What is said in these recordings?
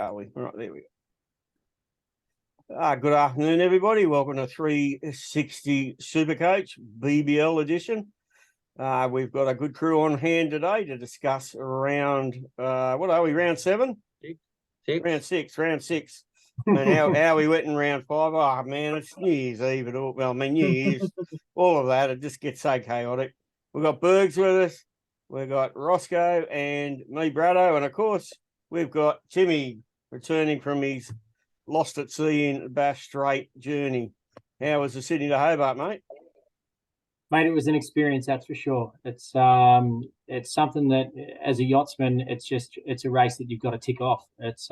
are we? All right, there we go. Good afternoon, everybody. Welcome to 360 Supercoach BBL edition. We've got a good crew on hand today to discuss around, what are we, round 7? Six. Round six. And how we went in round 5. Oh, man, it's New Year's Eve. New Year's, all of that. It just gets so chaotic. We've got Burgs with us. We've got Rossco and me, Braddo. And, of course, we've got Timmy returning from his Lost at Sea in Bass Strait journey. How was the Sydney to Hobart, mate? Mate, it was an experience, that's for sure. It's something that, as a yachtsman, it's a race that you've got to tick off. It's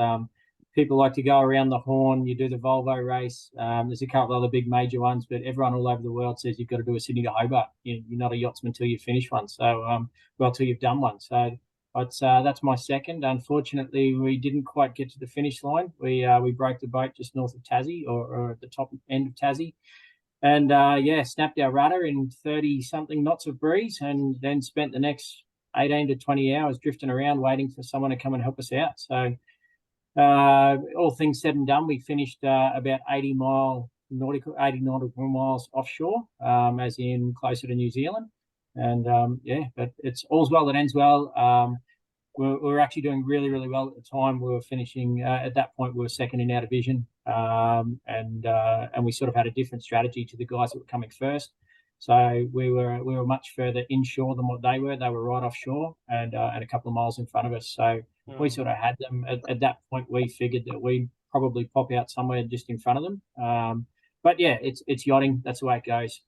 people like to go around the Horn. You do the Volvo race. There's a couple other big major ones, but everyone all over the world says you've got to do a Sydney to Hobart. You're not a yachtsman until you finish one. So, till you've done one. So, that's my second. Unfortunately, we didn't quite get to the finish line. We broke the boat just north of Tassie, or at the top end of Tassie. And, snapped our rudder in 30-something knots of breeze, and then spent the next 18 to 20 hours drifting around waiting for someone to come and help us out. So all things said and done, we finished about 80 nautical miles offshore, as in closer to New Zealand. And, but it's all's well that ends well. We were actually doing really, really well at the time. We were finishing, at that point, we were second in our division. And we sort of had a different strategy to the guys that were coming first. So we were much further inshore than what they were. They were right offshore and a couple of miles in front of us. So we sort of had them. At that point, we figured that we'd probably pop out somewhere just in front of them. But yeah, it's yachting. That's the way it goes.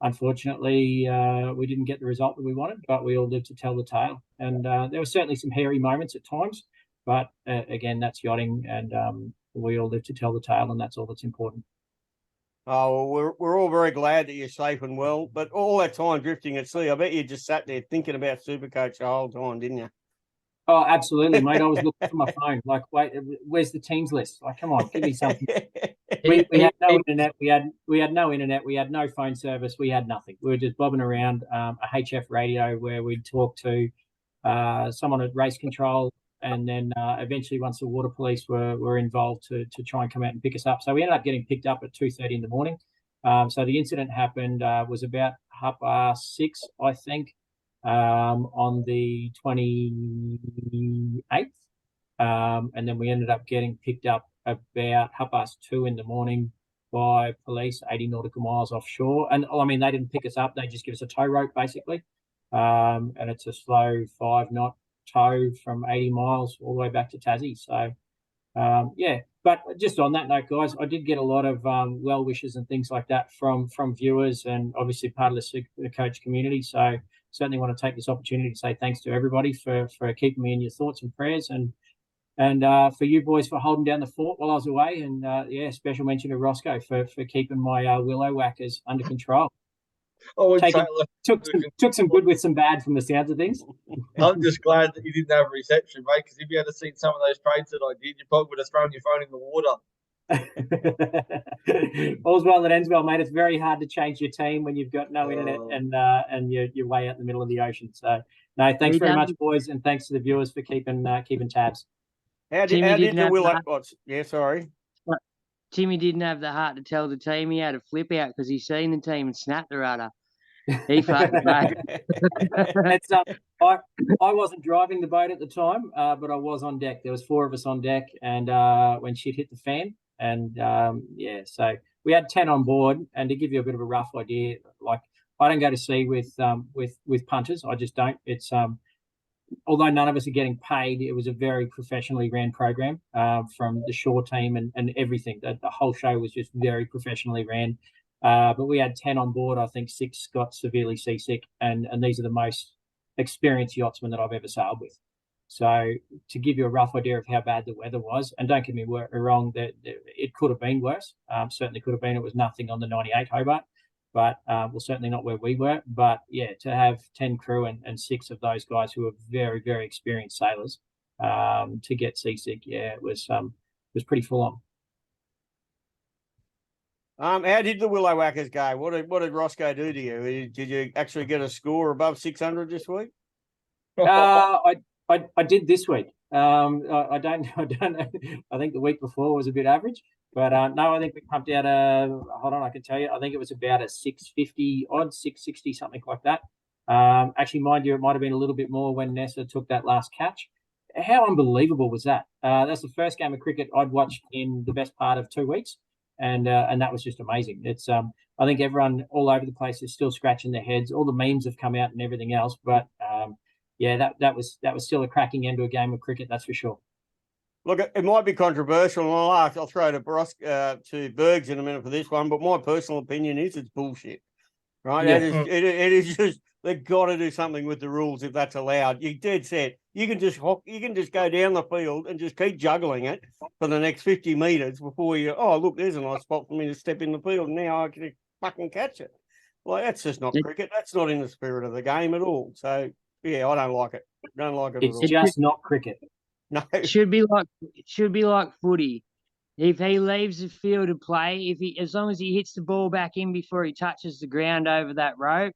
Unfortunately, we didn't get the result that we wanted, but we all lived to tell the tale. And there were certainly some hairy moments at times. But again, that's yachting, and we all live to tell the tale, and that's all that's important. Oh, well, we're all very glad that you're safe and well. But all that time drifting at sea, I bet you just sat there thinking about Supercoach the whole time, didn't you? Oh, absolutely, mate. I was looking for my phone. Like, wait, where's the teams list? Like, come on, give me something. We had no internet. We had no internet. We had no phone service. We had nothing. We were just bobbing around a HF radio where we'd talk to someone at race control. And then eventually, once the water police were involved to try and come out and pick us up. So we ended up getting picked up at 2:30 in the morning. So the incident happened was about 6:30, I think, on the 28th. And then we ended up getting picked up about 2:30 in the morning by police 80 nautical miles offshore. And I mean, they didn't pick us up. They just give us a tow rope, basically. And it's a slow 5-knot tow from 80 miles all the way back to Tassie. So, but just on that note, guys, I did get a lot of well wishes and things like that from viewers and obviously part of the coach community. So certainly want to take this opportunity to say thanks to everybody for keeping me in your thoughts and prayers, and for you boys for holding down the fort while I was away. And special mention to Rossco for keeping my willow whackers under control. Oh, took some good with some bad from the sounds of things. I'm just glad that you didn't have a reception, mate, because if you had seen some of those trades that I did, you probably would have thrown your phone in the water. All's well that ends well, mate. It's very hard to change your team when you've got no internet and you're way out in the middle of the ocean. So, no, thanks very much, boys, and thanks to the viewers for keeping tabs. How did the Willow? Yeah, sorry. Timmy didn't have the heart to tell the team he had a flip out because he's seen the team and snapped the rudder. He fucked it, mate. I wasn't driving the boat at the time, but I was on deck. There was 4 of us on deck, and when shit hit the fan, and so we had 10 on board. And to give you a bit of a rough idea, like, I don't go to sea with punters. I just don't. It's although none of us are getting paid, it was a very professionally ran program from the shore team and everything. The whole show was just very professionally ran. But we had 10 on board. I think 6 got severely seasick, and these are the most experienced yachtsmen that I've ever sailed with. So to give you a rough idea of how bad the weather was, and don't get me wrong, that it could have been worse. Certainly could have been. It was nothing on the 98 Hobart, but certainly not where we were. But yeah, to have 10 crew and 6 of those guys who are very, very experienced sailors to get seasick, it was pretty full on. How did the Willow Whackers go? What did Rossco do to you? Did you actually get a score above 600 this week? I did this week. I don't know. I think the week before was a bit average, but no, I think we pumped out hold on, I can tell you. I think it was about a 650 odd, 660, something like that. Actually, mind you, it might have been a little bit more when Nessa took that last catch. How unbelievable was that? That's the first game of cricket I'd watched in the best part of 2 weeks, and that was just amazing. It's I think everyone all over the place is still scratching their heads. All the memes have come out and everything else, but yeah, that was still a cracking end to a game of cricket, that's for sure. Look, it might be controversial, and I'll throw to Burgs in a minute for this one, but my personal opinion is it's bullshit. Right? Yeah. It is just they've got to do something with the rules if that's allowed. You're dead set. You can just go down the field and just keep juggling it for the next 50 metres before you. Oh, look, there's a nice spot for me to step in the field. Now I can fucking catch it. Well, that's just not cricket. That's not in the spirit of the game at all. So yeah, I don't like it. Don't like it It's at all. just not cricket. No. It should be like footy. If he leaves the field to play, as long as he hits the ball back in before he touches the ground over that rope,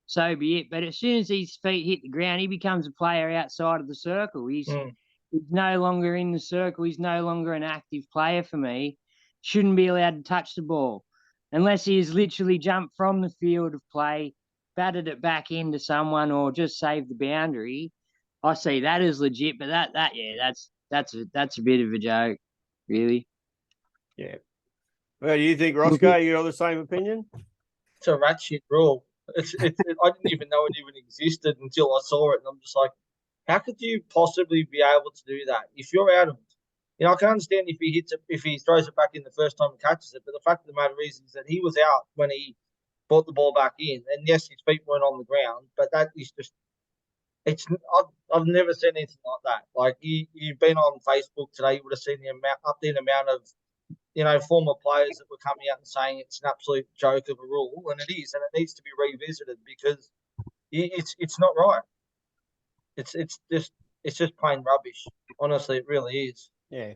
so be it. But as soon as his feet hit the ground, he becomes a player outside of the circle. He's no longer in the circle. He's no longer an active player for me. Shouldn't be allowed to touch the ball unless he has literally jumped from the field of play, batted it back into someone, or just saved the boundary. I see that as legit, but that's a bit of a joke, really. Yeah. Well, do you think, Rossco, you have the same opinion? It's a rat shit rule. I didn't even know it even existed until I saw it, and I'm just like, how could you possibly be able to do that if you're out of it? I can understand if he throws it back in the first time and catches it, but the fact of the matter is that he was out when he brought the ball back in, and yes, his feet weren't on the ground, but that is just. I've never seen anything like that. Like you've been on Facebook today, you would have seen the amount of former players that were coming out and saying it's an absolute joke of a rule, and it is, and it needs to be revisited because it's not right. It's just plain rubbish. Honestly, it really is. Yeah.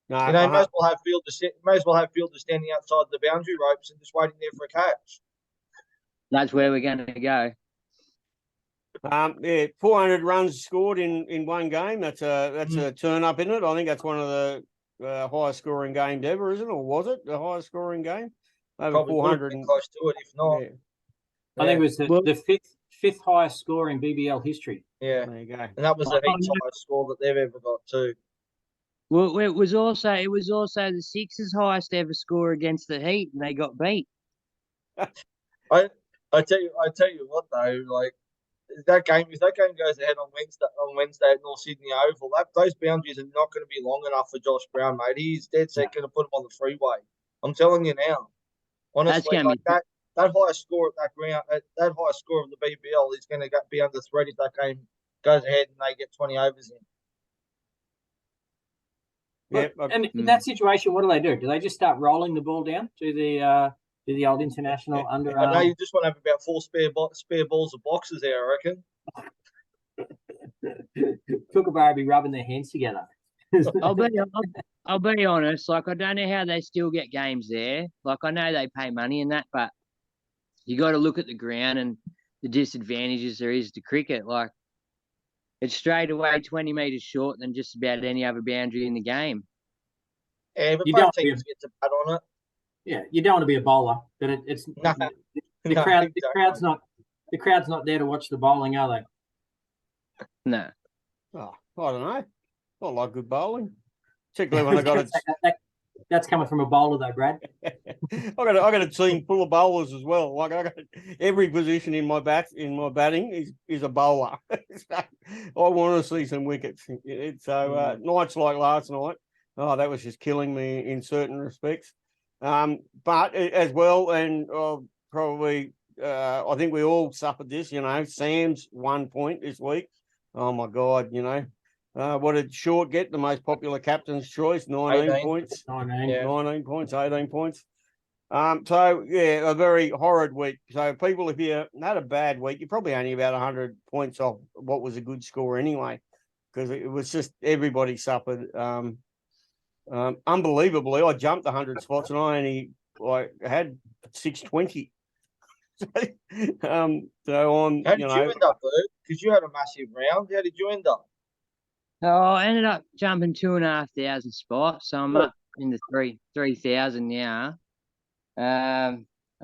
No, may as well have fielders standing outside the boundary ropes and just waiting there for a catch. That's where we're going to go. 400 runs scored in one game. That's a turn up, isn't it? I think that's one of the highest scoring games ever, isn't it? Or was it the highest scoring game? Over Probably 400. Close to it, if not. Yeah. I think it was the fifth highest score in BBL history. Yeah, there you go. And that was the highest score that they've ever got too. Well, it was also the Sixers' highest ever score against the Heat, and they got beat. I tell you what though, like if that game goes ahead on Wednesday at North Sydney Oval, those boundaries are not going to be long enough for Josh Brown, mate. He's dead set going to put him on the freeway. I'm telling you now. Honestly, like that highest score at that ground, that highest score of the BBL is going to be under threat if that game goes ahead and they get 20 overs in. Yeah, and in that situation, what do? Do they just start rolling the ball down to the old international under? I know you just want to have about 4 spare balls of boxes there, I reckon. Kookaburra be rubbing their hands together. I'll be honest. Like, I don't know how they still get games there. Like, I know they pay money and that, but you got to look at the ground and the disadvantages there is to cricket. Like, it's straight away 20 metres short than just about any other boundary in the game. Yeah, but both teams get to bat on it. Yeah, you don't want to be a bowler, but it's the crowd's not there to watch the bowling, are they? No. Oh, I don't know. I like good bowling, particularly when I got it. That's coming from a bowler, though, Brad. I got a team full of bowlers as well. Like I got every position in my batting is a bowler. So I want to see some wickets. So nights like last night, that was just killing me in certain respects. But as well, and probably I think we all suffered this. Sam's 1 point this week. Oh my God, what did Short get? The most popular captain's choice, 19 points. 19 points, 18 points. So, yeah, a very horrid week. So, people, if you had a bad week, you're probably only about 100 points off what was a good score anyway, because it was just everybody suffered. Unbelievably, I jumped 100 spots and I only had 620. So I'm, how did you end up, Bert? Because you had a massive round. How did you end up? I ended up jumping 2,500 spots, so I'm up in the 3,000 now. I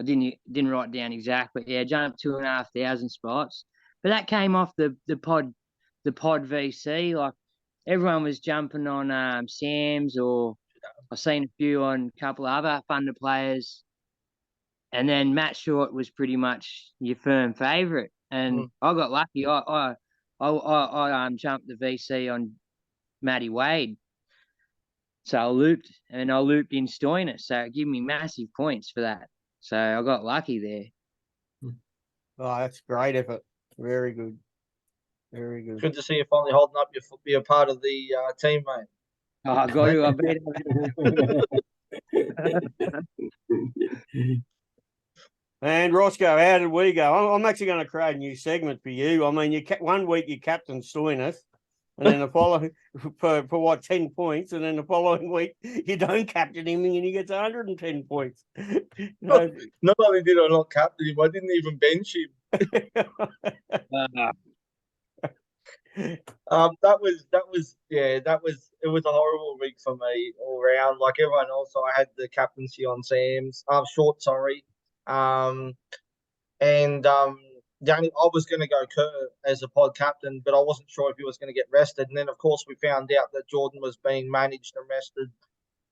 didn't write down exactly, but yeah, jumped 2,500 spots. But that came off the pod VC. Like everyone was jumping on Sam's, or I've seen a few on a couple of other Thunder players. And then Matt Short was pretty much your firm favourite, and I got lucky. I jumped the VC on Matty Wade, so I looped in Stoinis, so it gave me massive points for that. So I got lucky there. Oh, that's great effort. Very good. Very good. Good to see you finally holding up your part of the team, mate. Oh, I got to. I beat And Rossco, how did we go? I'm actually going to create a new segment for you. I mean, one week you captain Stoinis, and then the following for what 10 points, and then the following week you don't captain him and he gets 110 points. Not only did I not captain him, I didn't even bench him. It was a horrible week for me all round. Like everyone else, I had the captaincy on Sam's. Short, sorry. I was going to go Kerr as a pod captain, but I wasn't sure if he was going to get rested. And then, of course, we found out that Jordan was being managed and rested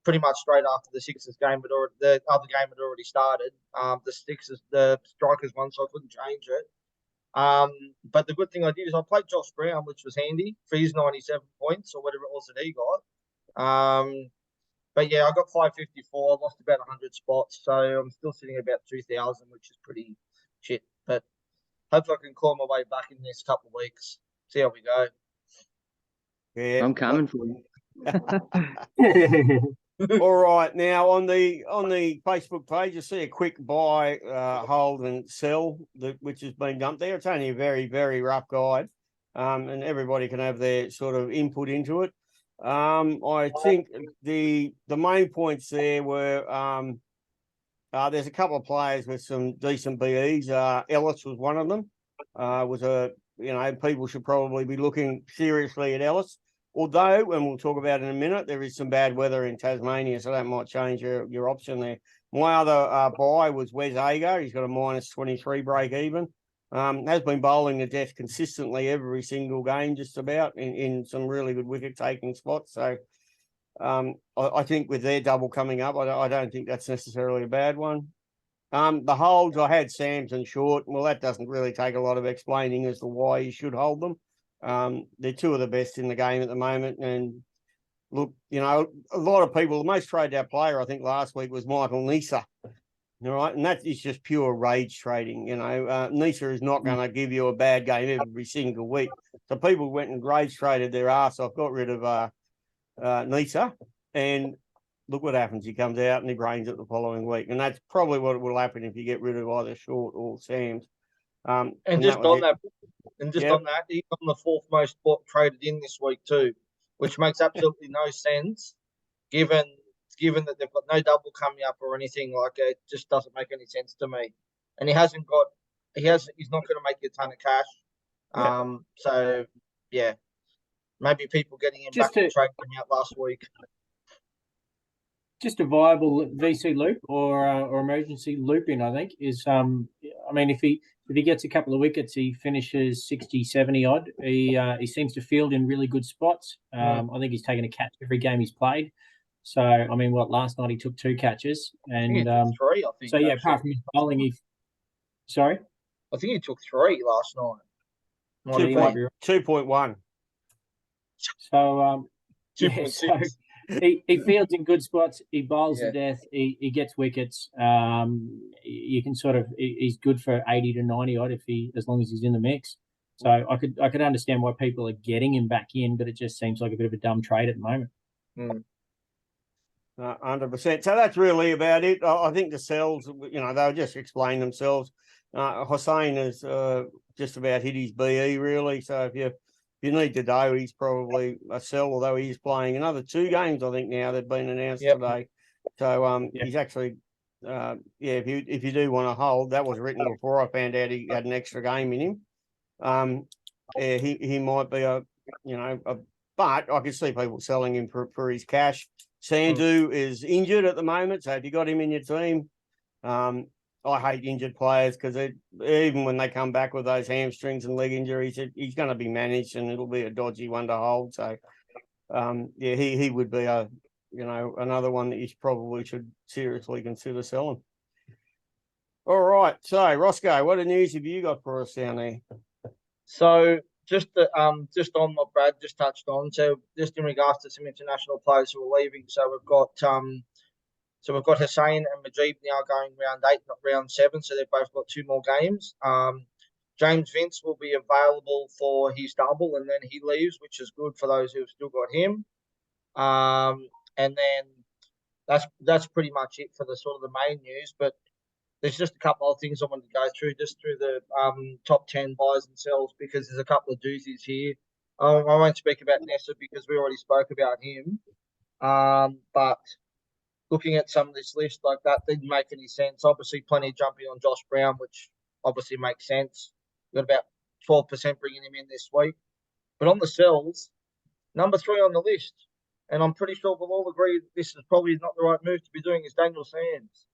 pretty much straight after the Sixers game, but the other game had already started. The Strikers won, so I couldn't change it. But the good thing I did is I played Josh Brown, which was handy for his 97 points or whatever it was that he got. But yeah, I got 554, lost about 100 spots, so I'm still sitting at about 2,000, which is pretty shit. But hopefully I can claw my way back in the next couple of weeks. See how we go. Yeah, I'm coming for you. All right, now on the Facebook page, you see a quick buy, hold, and sell which has been dumped there. It's only a very, very rough guide, and everybody can have their sort of input into it. I think the main points there were there's a couple of players with some decent BEs. Ellis was one of them. People should probably be looking seriously at Ellis. Although, and we'll talk about it in a minute, there is some bad weather in Tasmania, so that might change your option there. My other buy was Wes Agar. He's got a -23 break even. Has been bowling the death consistently every single game, just about in some really good wicket taking spots. So I think with their double coming up, I don't think that's necessarily a bad one. The holds, I had Sam's and Short. Well, that doesn't really take a lot of explaining as to why you should hold them. They're two of the best in the game at the moment. And look, a lot of people, the most traded out player, I think, last week was Michael Nisa. All right. And that is just pure rage trading. Nisa is not going to give you a bad game every single week. So people went and rage traded their ass off, got rid of Nisa. And look what happens. He comes out and he brains it the following week. And that's probably what will happen if you get rid of either Short or Sam's. On that, he's on the fourth most traded in this week too, which makes absolutely no sense, given that they've got no double coming up or anything like it. Just doesn't make any sense to me. And he's not going to make you a ton of cash. Yeah. So yeah, maybe people getting him back to trade him out last week. Just a viable VC loop or emergency looping, I think, is if he gets a couple of wickets, he finishes 60, 70 odd. He seems to field in really good spots. I think he's taken a catch every game he's played. So last night he took 2 catches and I think 3. I think so. Yeah, apart from his bowling, sorry, I think he took 3 last night. 2.1. So 2.6. So he fields in good spots. He bowls to death. He gets wickets. You can he's good for 80 to 90 odd as long as he's in the mix. So I could understand why people are getting him back in, but it just seems like a bit of a dumb trade at the moment. 100%. So that's really about it. I think the sells, they'll just explain themselves. Hossain has just about hit his BE really. So if you need to do, he's probably a sell, although he's playing another 2 games, I think now they've been announced today. So he's actually, if you do want to hold, that was written before I found out he had an extra game in him. He might be a but I can see people selling him for his cash. Sandu is injured at the moment, so if you got him in your team, I hate injured players because even when they come back with those hamstrings and leg injuries, he's going to be managed and it'll be a dodgy one to hold. So, yeah, he would be another one that you probably should seriously consider selling. All right, so Rossco, what news have you got for us down there? So just on what Brad just touched on. So just in regards to some international players who are leaving. So we've got Hussein and Majid now going round 8, not round 7. So they've both got 2 more games. James Vince will be available for his double, and then he leaves, which is good for those who've still got him. And then that's pretty much it for the sort of the main news. But there's just a couple of things I wanted to go through, just through the top 10 buys and sells, because there's a couple of doozies here. I won't speak about Nessa because we already spoke about him. But looking at some of this list, like that didn't make any sense. Obviously, plenty of jumping on Josh Brown, which obviously makes sense. We've got about 12% bringing him in this week. But on the sells, number 3 on the list, and I'm pretty sure we'll all agree that this is probably not the right move to be doing, is Daniel Sands.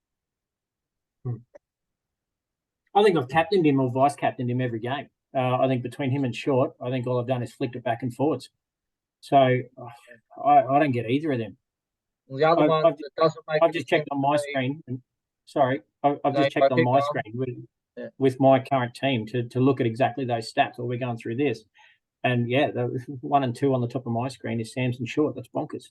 I think I've captained him or vice captained him every game. I think between him and Short, I think all I've done is flicked it back and forwards. So I don't get either of them. And the other one that doesn't make I've just checked on my screen. I've just checked on my screen with my current team to look at exactly those stats while we're going through this. And yeah, the 1 and 2 on the top of my screen is Samson Short. That's bonkers.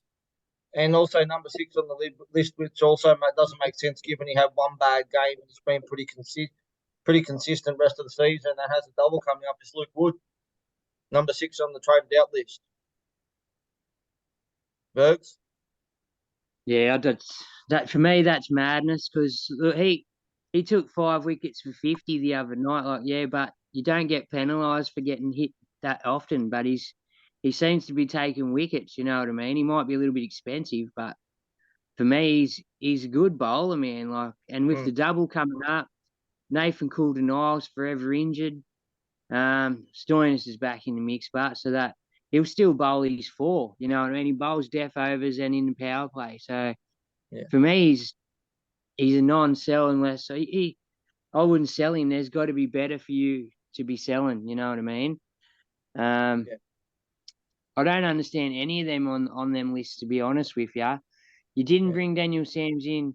And also number 6 on the list, which also doesn't make sense given he had one bad game and he's been pretty consistent rest of the season and has a double coming up, is Luke Wood. Number 6 on the traded out list. Burgs? Yeah, that for me, that's madness because he took 5 wickets for 50 the other night. Like, yeah, but you don't get penalised for getting hit that often. But he seems to be taking wickets. You know what I mean? He might be a little bit expensive, but for me, he's a good bowler, man. Like, and with the double coming up, Nathan Coulter-Niles forever injured. Stoinis is back in the mix, but so that he'll still bowl his 4. You know what I mean? He bowls death overs and in the power play. So for me, he's a non-sell unless I wouldn't sell him. There's got to be better for you to be selling. You know what I mean? I don't understand any of them on them lists, to be honest with you. You didn't bring Daniel Sams in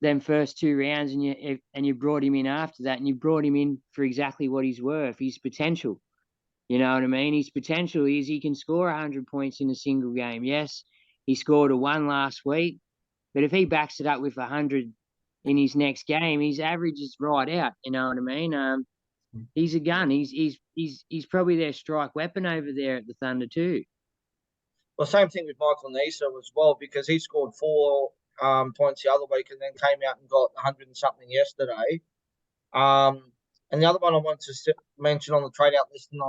them first 2 rounds, and you brought him in after that, and you brought him in for exactly what he's worth, his potential. You know what I mean? His potential is he can score 100 points in a single game. Yes, he scored a 1 last week, but if he backs it up with 100 in his next game, his average is right out. You know what I mean? He's a gun. He's probably their strike weapon over there at the Thunder too. Well, same thing with Michael Nisa as well, because he scored 4 points the other week and then came out and got 100 and something yesterday. And the other one I want to mention on the trade out list, and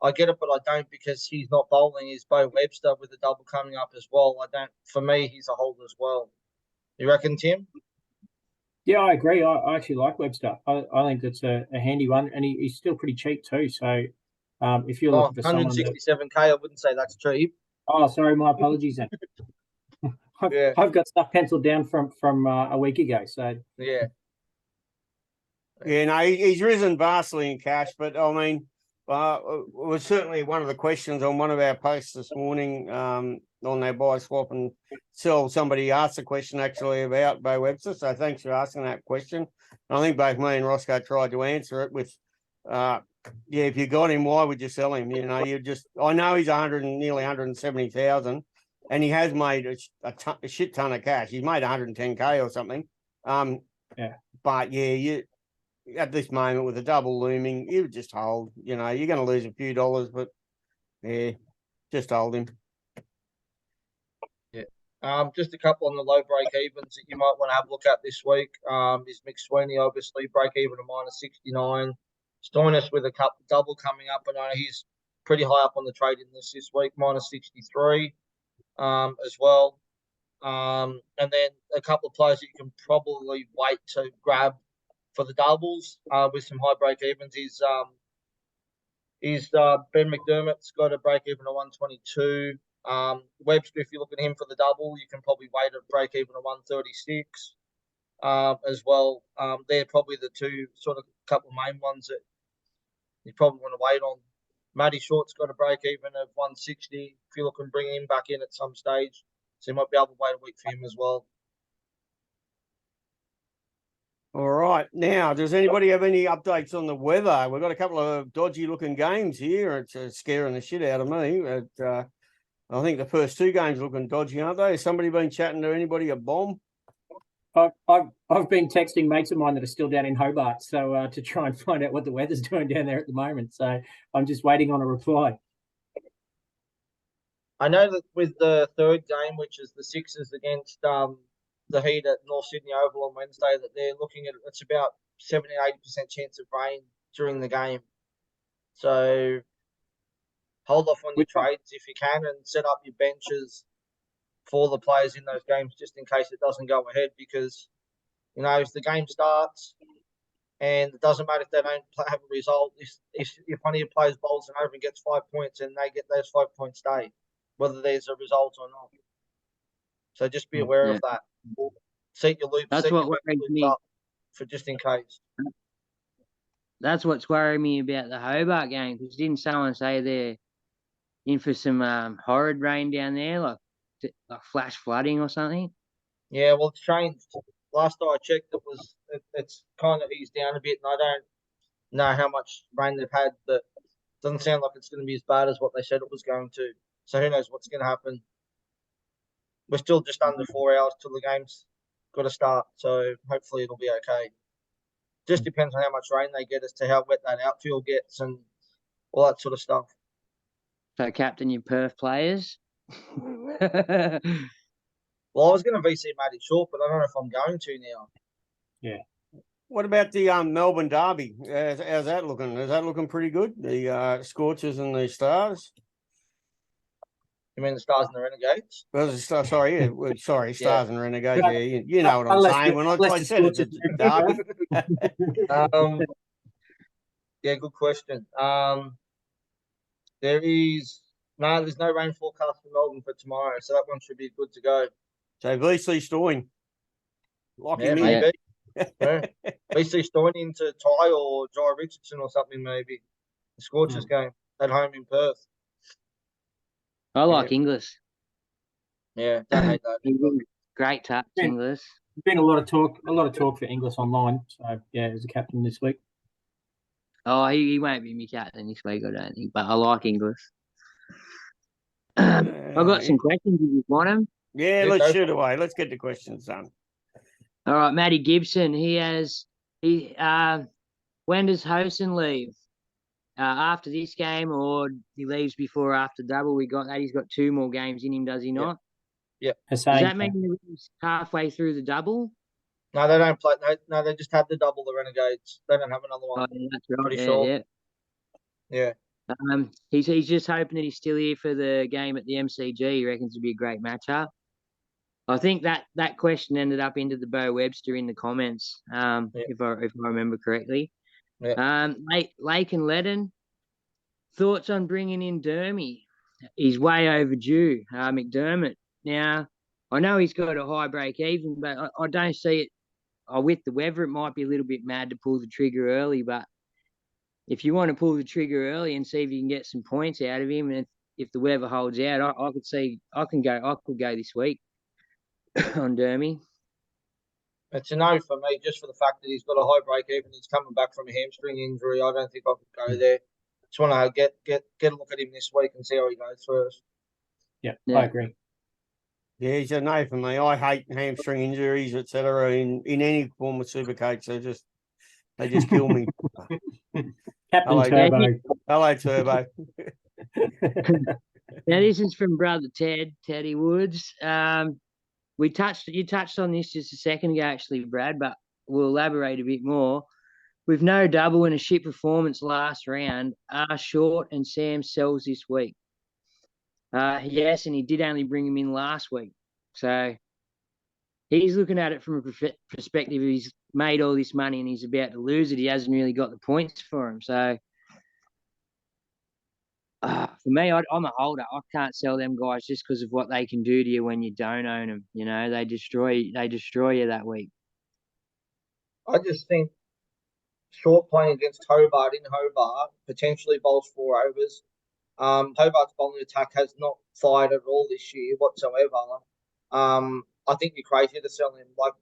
I get it, but I don't because he's not bowling, is Bo Webster with the double coming up as well. For me, he's a hold as well. You reckon, Tim? Yeah, I agree. I actually like Webster. I think that's a handy one, and he's still pretty cheap too. So if you're looking for 167K, I wouldn't say that's cheap. Oh, sorry, my apologies then. I've got stuff penciled down from a week ago. So yeah, no, he's risen vastly in cash, but I mean, it was certainly one of the questions on one of our posts this morning on their buy, swap, and sell. Somebody asked a question actually about Bo Webster, so thanks for asking that question. I think both me and Rossco tried to answer it with, if you got him, why would you sell him? You know, I know he's nearly 170,000. And he has made a shit ton of cash. He's made 110K or something. But you at this moment with a double looming, you would just hold. You know, you're going to lose a few dollars, but just hold him. Yeah. Just a couple on the low break evens that you might want to have a look at this week. Is McSweeney obviously break even at -69. Stoinis with a double coming up. I know he's pretty high up on the trading list this week, -63. As well. And then a couple of players that you can probably wait to grab for the doubles with some high break evens is Ben McDermott's got a break even of 122. Webster, if you're looking at him for the double, you can probably wait at break even of 136 as well. They're probably the two sort of couple main ones that you probably want to wait on. Matty Short's got a break even of 160. If you're looking to bring him back in at some stage, so you might be able to wait a week for him as well. All right. Now, does anybody have any updates on the weather? We've got a couple of dodgy looking games here. It's scaring the shit out of me. I think the first two games are looking dodgy, aren't they? Has somebody been chatting to anybody at Bomb? I've been texting mates of mine that are still down in Hobart, so to try and find out what the weather's doing down there at the moment. So I'm just waiting on a reply. I know that with the third game, which is the Sixers against the Heat at North Sydney Oval on Wednesday, that they're looking at it's about 70-80% chance of rain during the game. So hold off on your trades if you can and set up your benches for the players in those games just in case it doesn't go ahead, because you know if the game starts and it doesn't matter if they don't have a result, if one of your players bowls and over and gets 5 points and they get those 5 points stay, whether there's a result or not. So just be aware of that. Set your loops. That's set what your worries loops me. up for just in case. That's what's worrying me about the Hobart game, because didn't someone say they're in for some horrid rain down there, like flash flooding or something? Yeah, well, it's changed. Last time I checked, it's kind of eased down a bit, and I don't know how much rain they've had, but it doesn't sound like it's going to be as bad as what they said it was going to. So who knows what's going to happen? We're still just under 4 hours till the game's got to start, so hopefully it'll be okay. Just depends on how much rain they get as to how wet that outfield gets and all that sort of stuff. So captain your Perth players. Well, I was going to VC Matty Short, but I don't know if I'm going to now. Yeah. What about the Melbourne Derby? How's that looking? Is that looking pretty good? The Scorchers and the Stars? You mean the Stars and the Renegades? Well, sorry, yeah, sorry, Stars and Renegades. Yeah, you know what I'm Unless saying. the- When I unless the said it's a Scorchers- derby. Yeah, good question. There's no rain forecast for Melbourne for tomorrow, so that one should be good to go. So VC Stoyne. Lock him in. Maybe. Yeah. VC Stoyne into Ty or Jai Richardson or something, maybe. The Scorchers game at home in Perth. I like Inglis. Yeah, don't hate that. Great touch, Inglis. There's been a lot of talk for Inglis online. So yeah, as a captain this week. Oh, he won't be my captain this week, I don't think, but I like Inglis. I've got some questions if you want them. Yeah, let's shoot away. Let's get the questions done. All right, Matty Gibson. When does Hosen leave? After this game, or he leaves before or after double? We got that. He's got 2 more games in him, does he not? Yeah. Does that mean he leaves halfway through the double? No, they don't play. No, they just had the double, the Renegades. They don't have another one. Oh, yeah, that's right. Pretty sure. Yeah. He's just hoping that he's still here for the game at the MCG. He reckons it'd be a great matchup. I think that question ended up into the Bo Webster in the comments, if I remember correctly. Yeah. Lake and Ledden, thoughts on bringing in Dermy? He's way overdue. McDermott. Now, I know he's got a high break even, but I don't see it. With the weather, it might be a little bit mad to pull the trigger early, but if you want to pull the trigger early and see if you can get some points out of him, and if the weather holds out, I could go this week on Dermy. It's a no for me, just for the fact that he's got a high break even. He's coming back from a hamstring injury. I don't think I could go there. Just want to get a look at him this week and see how he goes first. Yeah, I agree. Yeah, he's a no for me. I hate hamstring injuries, etc. In any form of Supercoach. They just kill me. Captain Turbo. Hello, Turbo. Now this is from brother Teddy Woods. You touched on this just a second ago, actually, Brad, but we'll elaborate a bit more. With no double and a shit performance last round, are Short and Sam sells this week? Yes, and he did only bring him in last week. So he's looking at it from a perspective of he's made all this money and he's about to lose it. He hasn't really got the points for him. So For me, I'm a holder. I can't sell them guys just because of what they can do to you when you don't own them. You know, they destroy you that week. I just think short playing against Hobart in Hobart potentially bowls 4 overs. Hobart's bowling attack has not fired at all this year whatsoever. I think you're crazy to sell him. Like,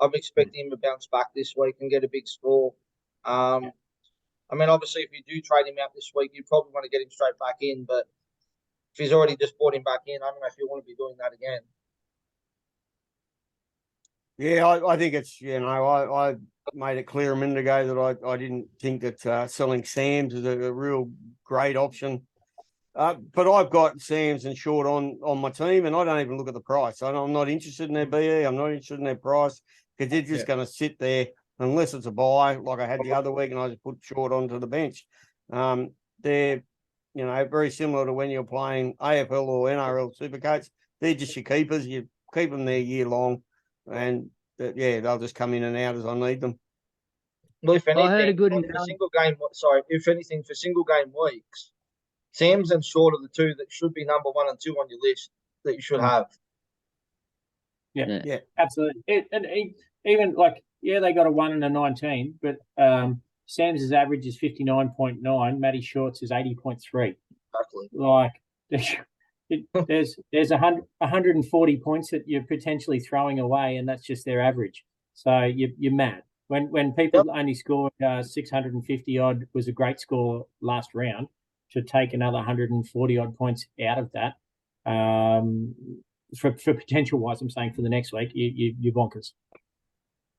I'm expecting him to bounce back this week and get a big score. I mean, obviously, if you do trade him out this week, you probably want to get him straight back in. But if he's already just brought him back in, I don't know if you want to be doing that again. Yeah, I think it's, I made it clear a minute ago that I didn't think that selling Sam's is a real great option. But I've got Sam's and Short on my team, and I don't even look at the price. I'm not interested in their BE. I'm not interested in their price because they're just going to sit there unless it's a buy, like I had the other week, and I just put Short onto the bench. They're, very similar to when you're playing AFL or NRL Supercoach. They're just your keepers. You keep them there year long, and they'll just come in and out as I need them. Well, if anything, I heard a good for single game. Sorry, if anything, for single game weeks, Sam's and Short are the two that should be number 1 and 2 on your list that you should have. Yeah, absolutely. Even they got a 1 and a 19, but Sam's average is 59.9. Matty Short's is 80.3. Exactly. Like, there's 140 points that you're potentially throwing away, and that's just their average. So you're mad. When people only scored 650 odd was a great score last round. To take another 140 odd points out of that, for potential wise, I'm saying for the next week, you're bonkers.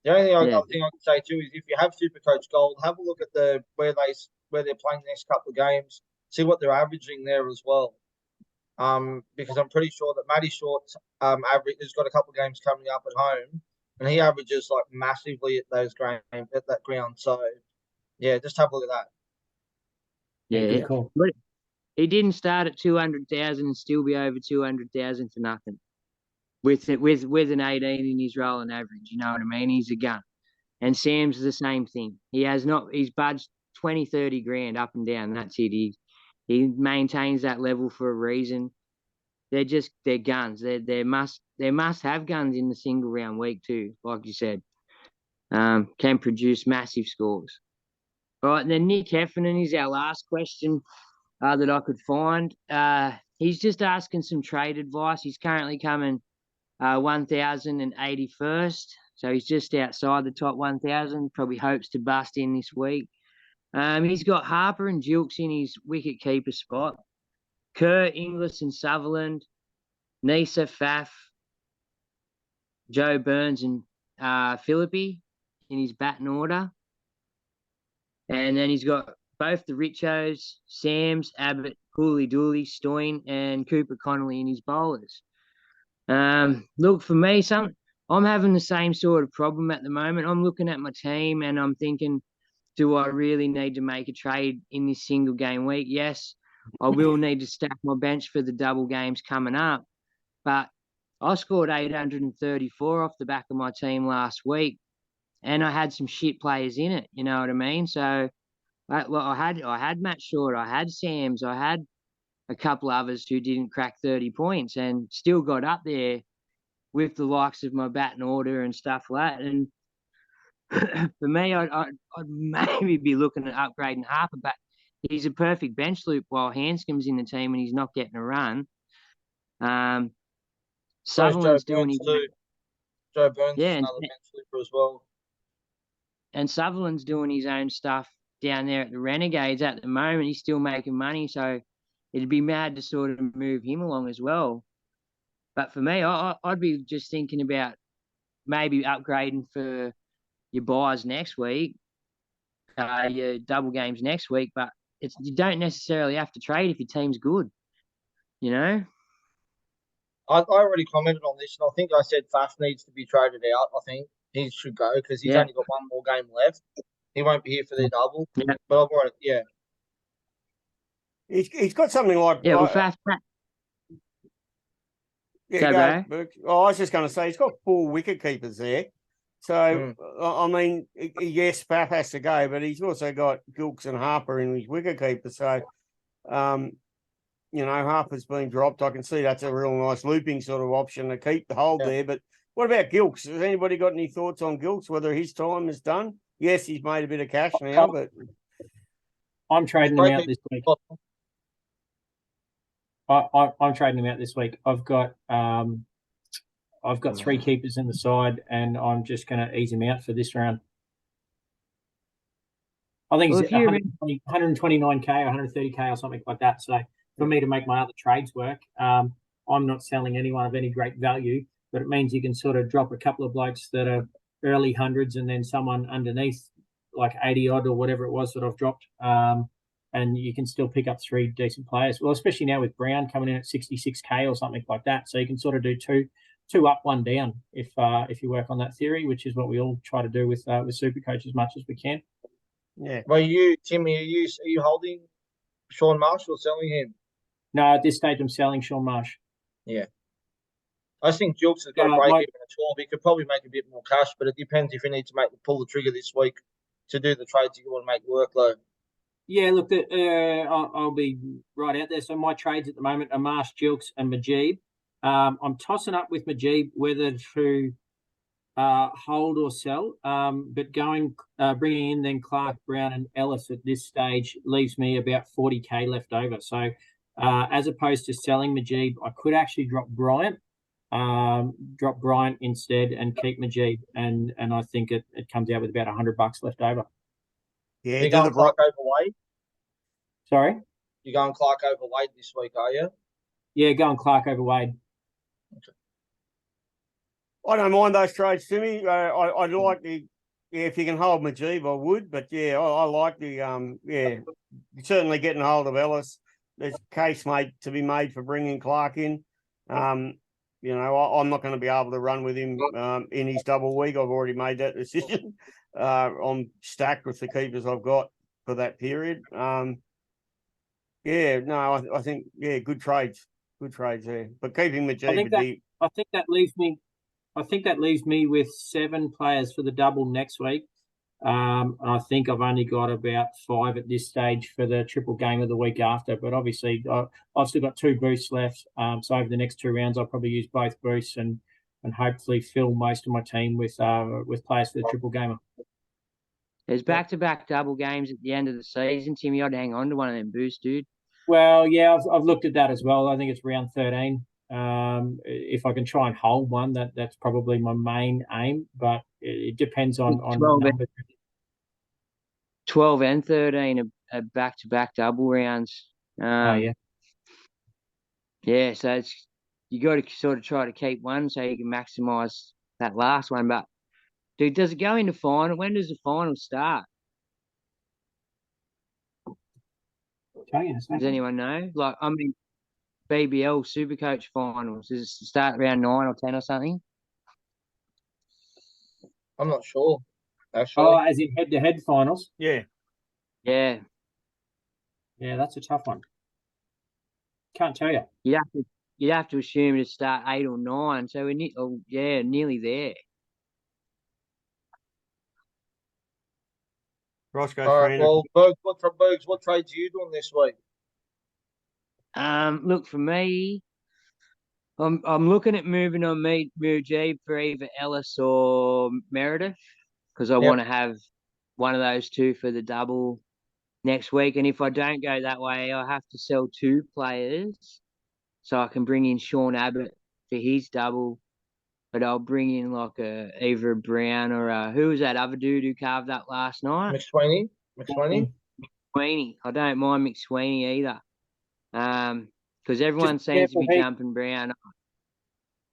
The only thing I can say too is if you have Supercoach Gold, have a look at where they're playing the next couple of games, see what they're averaging there as well. Because I'm pretty sure that Matty Short's average has got a couple of games coming up at home, and he averages like massively at that ground. So yeah, just have a look at that. Yeah, cool. But he didn't start at 200,000 and still be over 200,000 for nothing. With an 18 in his rolling average, you know what I mean? He's a gun. And Sam's the same thing. He's budged 20, 30 grand up and down. That's it. He maintains that level for a reason. They're guns. They must have guns in the single round week too, like you said. Can produce massive scores. All right, and then Nick Heffernan is our last question that I could find. He's just asking some trade advice. He's currently coming 1,081st, so he's just outside the top 1,000. Probably hopes to bust in this week. He's got Harper and Jilks in his wicket keeper spot. Kerr, Inglis and Sutherland, Nisa, Faf, Joe Burns and Philippi in his batting order. And then he's got both the Richos, Sams, Abbott, Cooley Dooley, Stoyne, and Cooper Connolly in his bowlers. Look, for me, I'm having the same sort of problem at the moment. I'm looking at my team and I'm thinking, do I really need to make a trade in this single game week? Yes, I will need to stack my bench for the double games coming up. But I scored 834 off the back of my team last week, and I had some shit players in it. You know what I mean? So, I had Matt Short, I had Sam's, I had a couple others who didn't crack 30 points and still got up there with the likes of my batting order and stuff like that. And for me, I'd maybe be looking at upgrading Harper, but he's a perfect bench loop while Hanscom's in the team and he's not getting a run. Sutherland's doing his too. Joe Burns is another bench looper as well. And Sutherland's doing his own stuff down there at the Renegades at the moment. He's still making money, so it'd be mad to sort of move him along as well. But for me, I'd be just thinking about maybe upgrading for your buys next week, your double games next week. But you don't necessarily have to trade if your team's good, you know? I already commented on this, and I think I said Faf needs to be traded out. I think he should go because he's only got one more game left. He won't be here for the double. Yeah. But I've already, He's got something like Faf. I was just going to say he's got 4 wicket keepers there. So I mean, yes, Faf has to go, but he's also got Gilks and Harper in his wicket keeper. So Harper's been dropped. I can see that's a real nice looping sort of option to keep the hold there. But what about Gilks? Has anybody got any thoughts on Gilks, whether his time is done? Yes, he's made a bit of cash now, but I'm trading him out this week. I'm trading him out this week. I've got 3 keepers in the side, and I'm just going to ease him out for this round. I think it's 129k or 130k or something like that. So for me to make my other trades work, I'm not selling anyone of any great value, but it means you can sort of drop a couple of blokes that are early hundreds and then someone underneath like 80 odd or whatever it was that I've dropped. And you can still pick up 3 decent players. Well, especially now with Brown coming in at 66k or something like that. So you can sort of do two up, 1 down if you work on that theory, which is what we all try to do with Supercoach as much as we can. Yeah. Well, Timmy, are you holding Sean Marsh or selling him? No, at this stage I'm selling Sean Marsh. Yeah. I think Jukes has got a break even at 12. He could probably make a bit more cash, but it depends if he needs to pull the trigger this week to do the trades you want to make workload. Yeah, look, I'll be right out there. So my trades at the moment are Marsh, Jilks, and Majib. I'm tossing up with Majib whether to hold or sell, but bringing in then Clark, Brown, and Ellis at this stage leaves me about 40k left over. So as opposed to selling Majib, I could actually drop Bryant instead and keep Majib, and I think it comes out with about $100 left over. Yeah, you're going Clark over Wade? Sorry? You're going Clark over Wade this week, are you? Yeah, going Clark over Wade. Okay. I don't mind those trades, Timmy. I'd like if you can hold Majib, I would. But yeah, I like certainly getting hold of Ellis. There's a case to be made for bringing Clark in. I'm not going to be able to run with him in his double week. I've already made that decision. I'm stacked with the keepers I've got for that period. I think good trades there. But keeping Majib I think that leaves me with 7 players for the double next week. I think I've only got about 5 at this stage for the triple game of the week after. But obviously, I've still got 2 boosts left. So over the next 2 rounds, I'll probably use both boosts and hopefully fill most of my team with players for the triple gamer. There's back-to-back double games at the end of the season, Timmy. I'd hang on to one of them boosts, dude. Well, yeah, I've looked at that as well. I think it's round 13. If I can try and hold one, that's probably my main aim, but it depends on 12 and 13 are back-to-back double rounds. Yeah, so you got to sort of try to keep one so you can maximise that last one. But dude, does it go into final? When does the final start? Does anyone know? BBL Supercoach finals. Does it start around 9 or 10 or something? I'm not sure. Actually. Oh, as in head-to-head finals? Yeah. Yeah, that's a tough one. Can't tell you. You'd have to assume to start 8 or 9. So we're nearly there. Rossco. All right. Well, Burgs, what trades are you doing this week? Look, for me, I'm looking at moving on Mujib for either Ellis or Meredith because I want to have one of those 2 for the double next week. And if I don't go that way, I'll have to sell 2 players so I can bring in Sean Abbott for his double. But I'll bring in either a Brown or who was that other dude who carved up last night? McSweeney. I don't mind McSweeney either. Because everyone seems to be jumping Brown.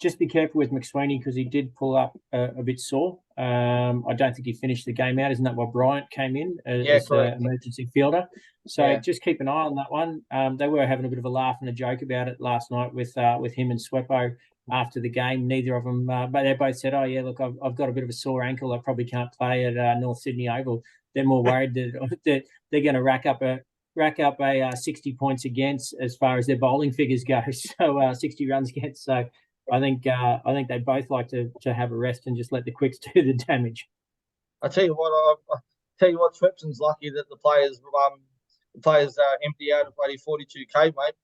Just be careful with McSweeney because he did pull up a bit sore. I don't think he finished the game out. Isn't that why Bryant came in as the emergency fielder? So just keep an eye on that one. They were having a bit of a laugh and a joke about it last night with him and Sweppo after the game. Neither of them, but they both said, "Oh yeah, look, I've got a bit of a sore ankle. I probably can't play at North Sydney Oval." They're more worried that they're going to rack up a 60 points against as far as their bowling figures go. So 60 runs against. So I think they both like to have a rest and just let the quicks do the damage. I tell you what, Swepson's lucky that the players empty out of bloody 42k, mate.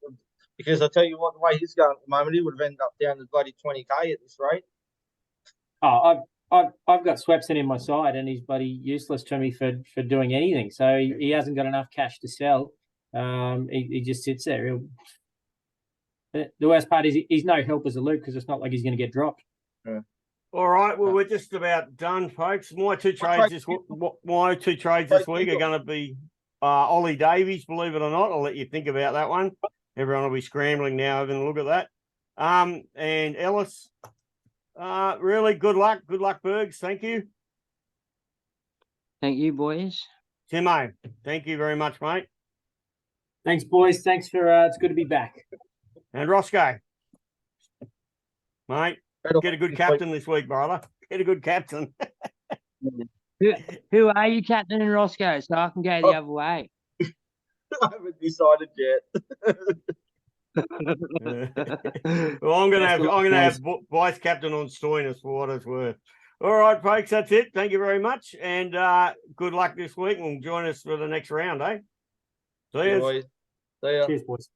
Because I tell you what, the way he's going at the moment, he would have ended up down to bloody 20K at this rate. Oh, I've got Swepson in my side, and he's bloody useless to me for doing anything. So he hasn't got enough cash to sell. He just sits there. The worst part is he's no help as a Luke, because it's not like he's going to get dropped. Yeah. All right, well, we're just about done, folks. My two trades this week are going to be Ollie Davies, believe it or not. I'll let you think about that one. Everyone will be scrambling now having a look at that. And Ellis, really good luck. Good luck, Burgs. Thank you. Thank you, boys. Timmo, thank you very much, mate. Thanks, boys. Thanks for it's good to be back. And Rossco, mate, get a good captain this week, brother. Get a good captain. Who are you, Captain and Rossco, so I can go the other way? I haven't decided yet. Well, I'm gonna have vice captain on Stoinis for what it's worth. All right, folks, that's it. Thank you very much, and good luck this week. And join us for the next round, eh? See you. See ya. Cheers, boys.